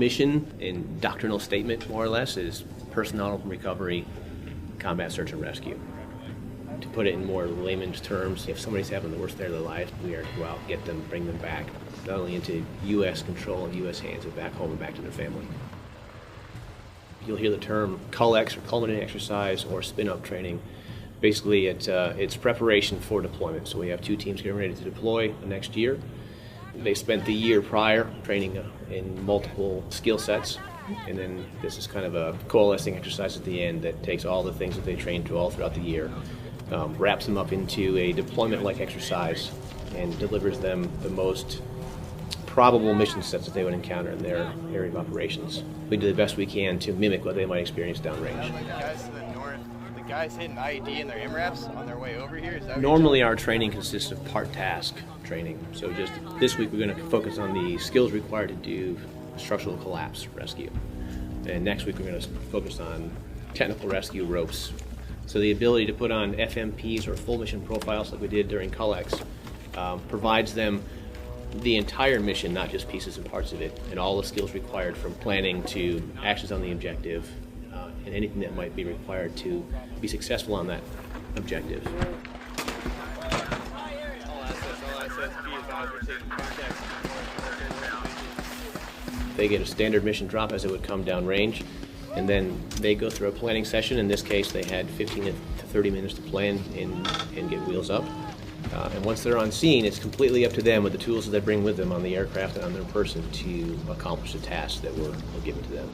mission and doctrinal statement, more or less, is personnel recovery, combat search and rescue. To put it in more layman's terms, if somebody's having the worst day of their life, we are to go out, get them, bring them back, not only into U.S. control and U.S. hands, but back home and back to their family. You'll hear the term CULEX, or culminated exercise, or spin-up training. Basically, it's preparation for deployment. So we have 2 teams getting ready to deploy next year. They spent the year prior training in multiple skill sets, and then this is kind of a coalescing exercise at the end that takes all the things that they trained all throughout the year, wraps them up into a deployment-like exercise, and delivers them the most probable mission sets that they would encounter in their area of operations. We do the best we can to mimic what they might experience downrange. Like the guys to the north, the guys hitting IED in their MRAPs on their way over here? Is that Normally our training consists of part task training. So just this week we're going to focus on the skills required to do structural collapse rescue. And next week we're going to focus on technical rescue ropes. So the ability to put on FMPs or full mission profiles like we did during CULEX provides them the entire mission, not just pieces and parts of it, and all the skills required from planning to actions on the objective, and anything that might be required to be successful on that objective. They get a standard mission drop as it would come downrange, and then they go through a planning session. In this case, they had 15 to 30 minutes to plan and get wheels up. And once they're on scene, it's completely up to them with the tools that they bring with them on the aircraft and on their person to accomplish the tasks that were given to them.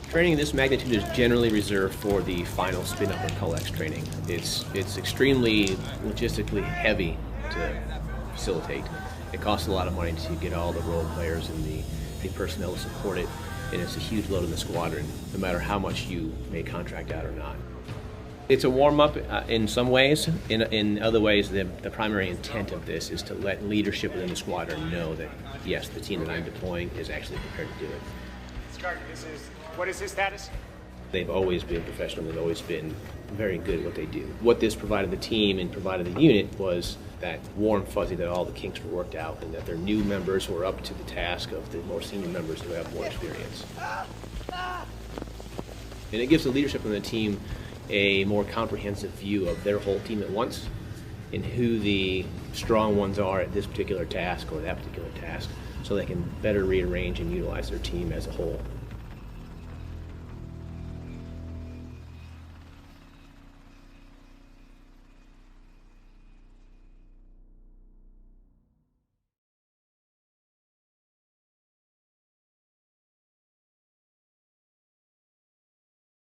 Training of this magnitude is generally reserved for the final spin-up or CULEX training. It's extremely logistically heavy to facilitate. It costs a lot of money to get all the role players and the personnel to support it, and it's a huge load in the squadron, no matter how much you may contract out or not. It's a warm-up in some ways. In other ways, the primary intent of this is to let leadership within the squadron know that, yes, the team that I'm deploying is actually prepared to do it. Scarlet, what is his status? They've always been professional. They've always been very good at what they do. What this provided the team and provided the unit was that warm fuzzy that all the kinks were worked out and that their new members were up to the task of the more senior members who have more experience. And it gives the leadership in the team a more comprehensive view of their whole team at once and who the strong ones are at this particular task or that particular task, so they can better rearrange and utilize their team as a whole.